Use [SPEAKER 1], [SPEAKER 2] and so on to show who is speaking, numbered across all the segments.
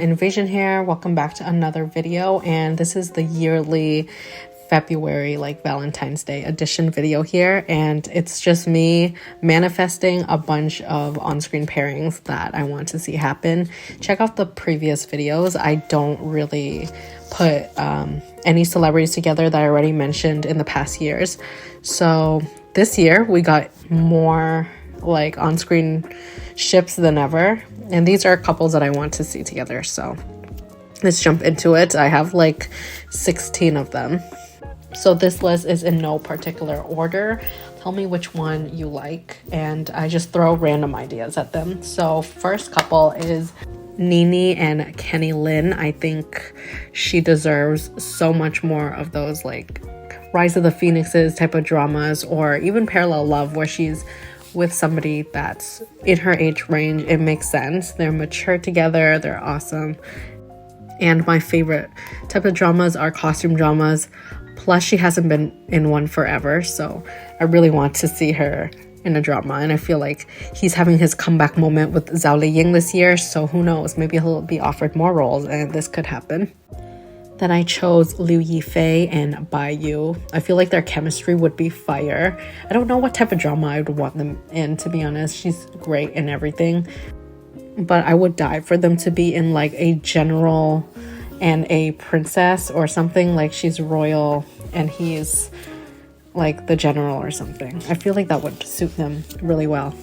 [SPEAKER 1] Invasion here, welcome back to another video, and this is the yearly February Valentine's Day edition video here, and it's just me manifesting a bunch of on-screen pairings that I want to see happen. Check out the previous videos. I don't really put any celebrities together that I already mentioned in the past years, so this year we got more on-screen ships than ever, and these are couples that I want to see together, so let's jump into it. I have 16 of them, so this list is in no particular order. Tell me which one you like and I just throw random ideas at them. So first couple is Ni and Lin. I think she deserves so much more of those Rise of the Phoenixes type of dramas, or even parallel love where she's with somebody that's in her age range. It makes sense. They're mature together. They're awesome. And my favorite type of dramas are costume dramas. Plus, she hasn't been in one forever, so I really want to see her in a drama. And I feel like he's having his comeback moment with Zhao liying this year, so who knows? Maybe he'll be offered more roles, and this could happen. Then I chose Yifei and Bai Yu. I feel like their chemistry would be fire. I don't know what type of drama I would want them in, to be honest. She's great in everything, but I would die for them to be in a general and a princess or something. She's royal and he's the general or something. I feel like that would suit them really well.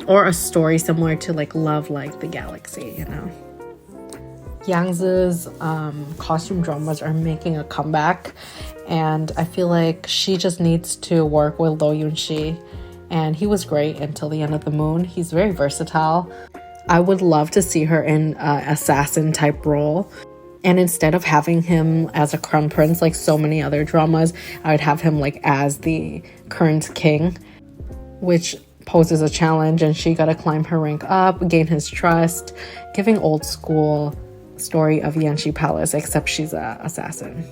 [SPEAKER 1] Or a story similar to Love Like the Galaxy, you know. Yang's costume dramas are making a comeback, and I feel like she just needs to work with Luo Yunxi, and he was great until the end of the moon. He's very versatile. I would love to see her in an assassin type role, and instead of having him as a crown prince like so many other dramas, I would have him as the current king, which poses a challenge, and she gotta climb her rank up, gain his trust, giving old school story of Jianci Palace, except she's an assassin.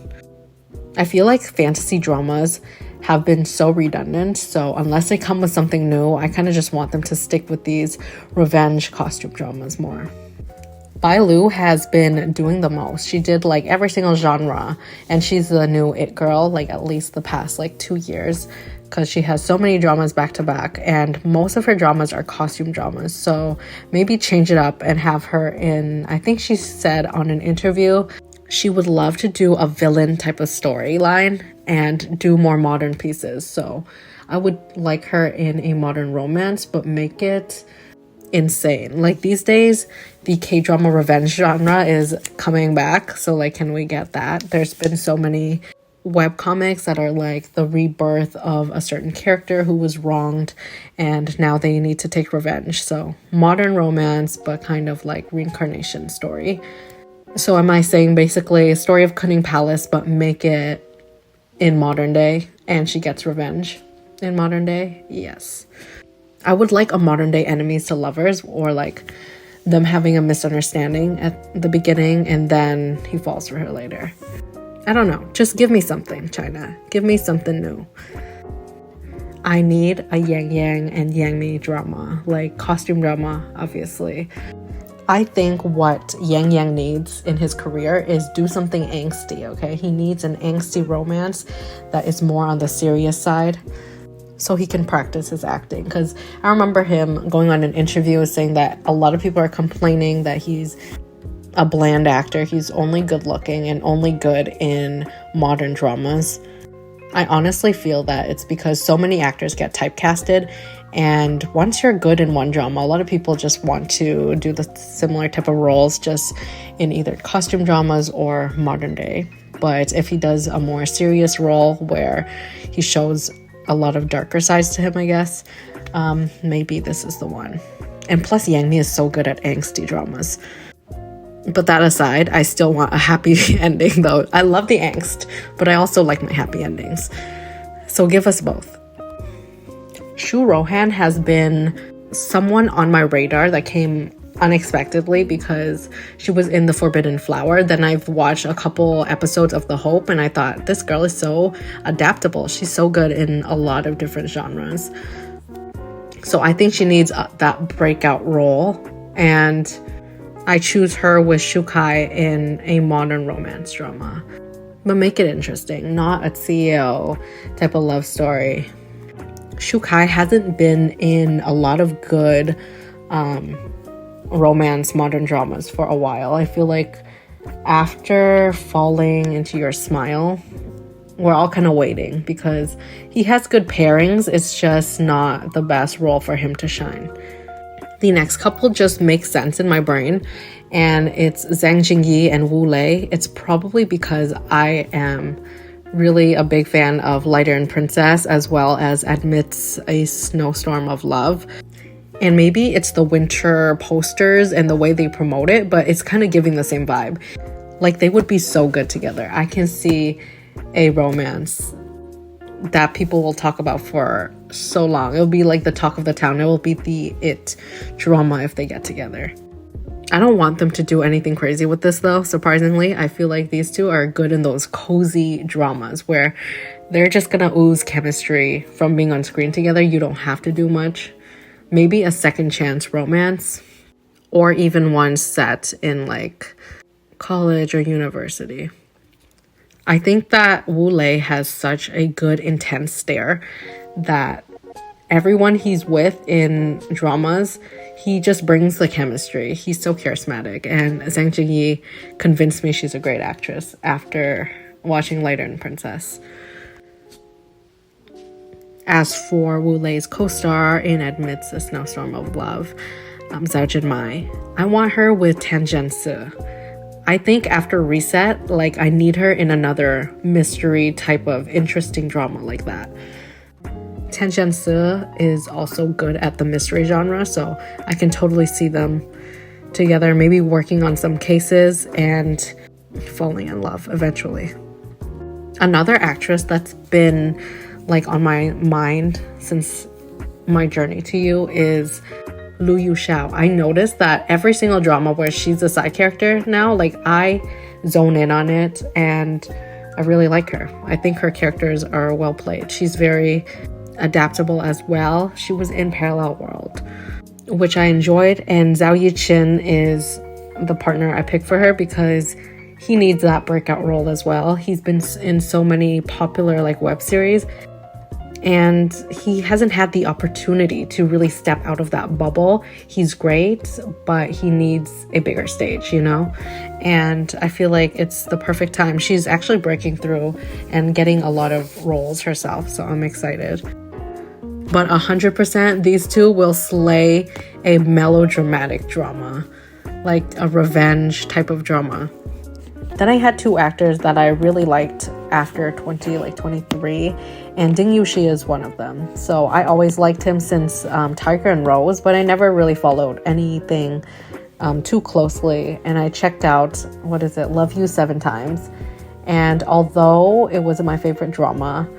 [SPEAKER 1] I feel like fantasy dramas have been so redundant, so unless they come with something new, I kind of just want them to stick with these revenge costume dramas more. Bai Lu has been doing the most. She did every single genre, and she's the new it girl, at least the past 2 years, because she has so many dramas back to back, and most of her dramas are costume dramas. So maybe change it up and have her in, I think she said on an interview, she would love to do a villain type of storyline and do more modern pieces. So I would like her in a modern romance, but make it insane. These days, the K-drama revenge genre is coming back. So can we get that? There's been so many webcomics that are the rebirth of a certain character who was wronged, and now they need to take revenge. So modern romance, but kind of reincarnation story. So am I saying basically a story of Cunning Palace, but make it in modern day and she gets revenge in modern day? Yes. I would like a modern day enemies to lovers, or them having a misunderstanding at the beginning and then he falls for her later. I don't know. Just give me something, China. Give me something new. I need a Yang Yang and Yang Mi drama, costume drama, obviously. I think what Yang Yang needs in his career is do something angsty, okay? He needs an angsty romance that is more on the serious side, so he can practice his acting. Because I remember him going on an interview saying that a lot of people are complaining that he's a bland actor. He's only good looking and only good in modern dramas. I honestly feel that it's because so many actors get typecasted, and once you're good in one drama, a lot of people just want to do the similar type of roles just in either costume dramas or modern day. But if he does a more serious role where he shows a lot of darker sides to him, I guess, maybe this is the one. And plus Yang Mi is so good at angsty dramas. But that aside, I still want a happy ending though. I love the angst, but I also like my happy endings. So give us both. Shu Rohan has been someone on my radar that came unexpectedly because she was in The Forbidden Flower. Then I've watched a couple episodes of The Hope, and I thought, this girl is so adaptable. She's so good in a lot of different genres. So I think she needs that breakout role. And I choose her with Shukai in a modern romance drama. But make it interesting, not a CEO type of love story. Shukai hasn't been in a lot of good romance modern dramas for a while. I feel like after Falling Into Your Smile, we're all kind of waiting because he has good pairings. It's just not the best role for him to shine. The next couple just makes sense in my brain, and it's Zhang Jingyi and Wu Lei. It's probably because I am really a big fan of Lighter and Princess, as well as Amidst a Snowstorm of Love. And maybe it's the winter posters and the way they promote it, but it's kind of giving the same vibe. Like, they would be so good together. I can see a romance that people will talk about for so long. It'll be like the talk of the town. It will be the it drama if they get together. I don't want them to do anything crazy with this though, surprisingly. I feel like these two are good in those cozy dramas where they're just gonna ooze chemistry from being on screen together. You don't have to do much. Maybe a second chance romance, or even one set in like college or university. I think that Wu Lei has such a good intense stare that everyone he's with in dramas, he just brings the chemistry. He's so charismatic, and Zhang Jingyi convinced me she's a great actress after watching Lighter and Princess. As for Wu Lei's co-star in Amidst a Snowstorm of Love, Zhao Jinmai, I want her with Tian. I think after Reset, like, I need her in another mystery type of interesting drama like that. Tian is also good at the mystery genre, so I can totally see them together, maybe working on some cases and falling in love eventually. Another actress that's been like on my mind since my journey to you is Lu Xiao. I noticed that every single drama where she's a side character now, like, I zone in on it and I really like her. I think her characters are well played. She's very adaptable as well. She was in Parallel World, which I enjoyed, and Zhao Yiqin is the partner I picked for her because he needs that breakout role as well. He's been in so many popular like web series, and he hasn't had the opportunity to really step out of that bubble. He's great, but he needs a bigger stage, you know? And I feel like it's the perfect time. She's actually breaking through and getting a lot of roles herself, so I'm excited. But 100% these two will slay a melodramatic drama, like a revenge type of drama. Then I had two actors that I really liked after 2023, and Ding Yuxi is one of them. So I always liked him since Tiger and Rose, but I never really followed anything too closely. And I checked out, Love You 7 Times. And although it wasn't my favorite drama,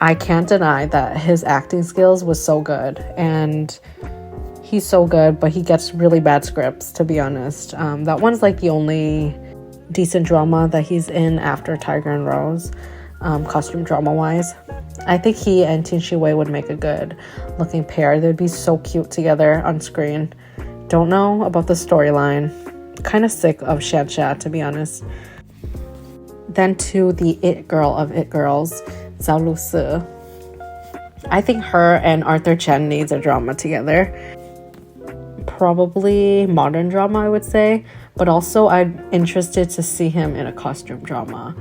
[SPEAKER 1] I can't deny that his acting skills was so good. And he's so good, but he gets really bad scripts, to be honest. That one's like the only decent drama that he's in after Tiger and Rose, costume drama wise. I think he and Xiwei would make a good looking pair. They'd be so cute together on screen. Don't know about the storyline. Kind of sick of Xianxia, to be honest. Then to the it girl of it girls, Zhao Lusi. I think her and Arthur Chen needs a drama together. Probably modern drama, I would say. But also I'm interested to see him in a costume drama.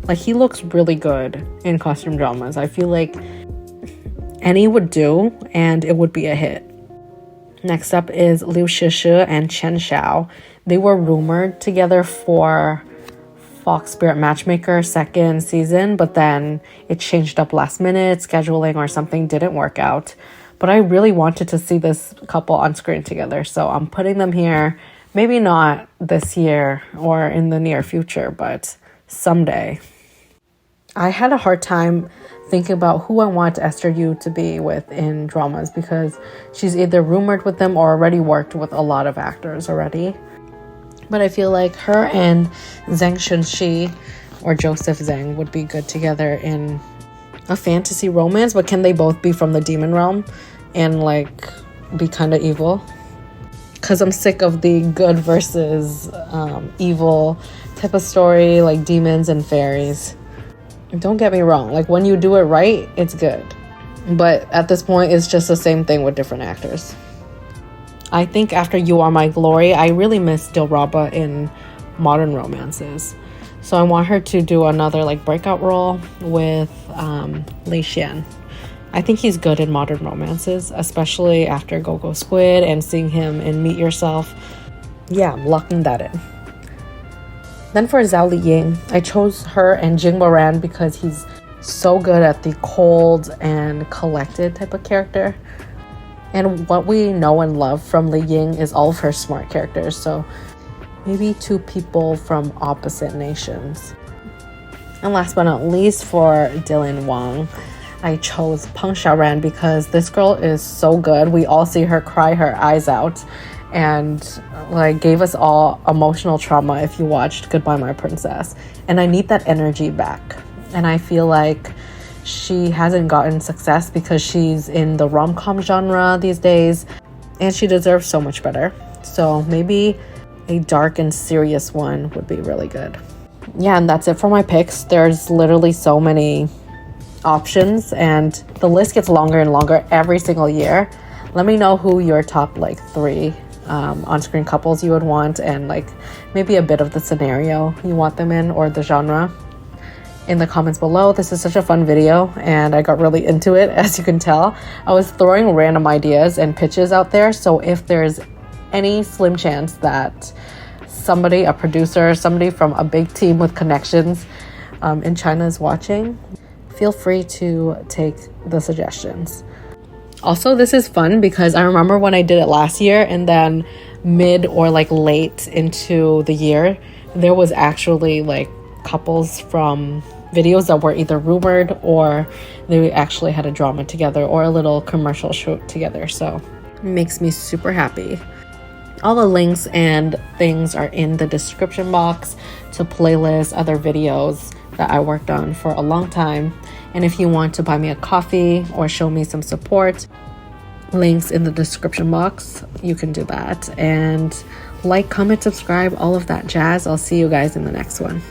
[SPEAKER 1] Like, he looks really good in costume dramas. I feel like any would do and it would be a hit. Next up is Liu Shishi and Chen Xiao. They were rumored together for Fox Spirit Matchmaker second season, but then it changed up last minute, scheduling or something didn't work out. But I really wanted to see this couple on screen together, so I'm putting them here. Maybe not this year or in the near future, but someday. I had a hard time thinking about who I want Esther Yu to be with in dramas because she's either rumored with them or already worked with a lot of actors already. But I feel like her and Zheng Shunxi or Joseph Zheng would be good together in a fantasy romance, but can they both be from the demon realm and like be kind of evil? because I'm sick of the good versus evil type of story, like demons and fairies. Don't get me wrong, like when you do it right, it's good. But at this point, it's just the same thing with different actors. I think after You Are My Glory, I really miss Dilreba in modern romances. So I want her to do another like breakout role with Li Xian. I think he's good in modern romances, especially after Go Go Squid and seeing him in Meet Yourself. Yeah, I'm locking that in. Then for Zhao Liying, I chose her and Jing Boran because he's so good at the cold and collected type of character. And what we know and love from Liying is all of her smart characters. So maybe two people from opposite nations. And last but not least, for Dylan Wang, I chose Peng Xiaoran because this girl is so good. We all see her cry her eyes out and like gave us all emotional trauma if you watched Goodbye My Princess. And I need that energy back. And I feel like she hasn't gotten success because she's in the rom-com genre these days and she deserves so much better. So maybe a dark and serious one would be really good. Yeah, and that's it for my picks. There's literally so many options and the list gets longer and longer every single year. Let me know who your top like 3 on-screen couples you would want and like maybe a bit of the scenario you want them in or the genre in the comments below. This is such a fun video and I got really into it, as you can tell. I was throwing random ideas and pitches out there, so if there's any slim chance that somebody, a producer, somebody from a big team with connections in China is watching, feel free to take the suggestions. Also, this is fun because I remember when I did it last year and then mid or like late into the year, there was actually like couples from videos that were either rumored or they actually had a drama together or a little commercial shoot together. So it makes me super happy. All the links and things are in the description box to playlists, other videos that I worked on for a long time. And if you want to buy me a coffee or show me some support, links in the description box, you can do that. And like, comment, subscribe, all of that jazz. I'll see you guys in the next one.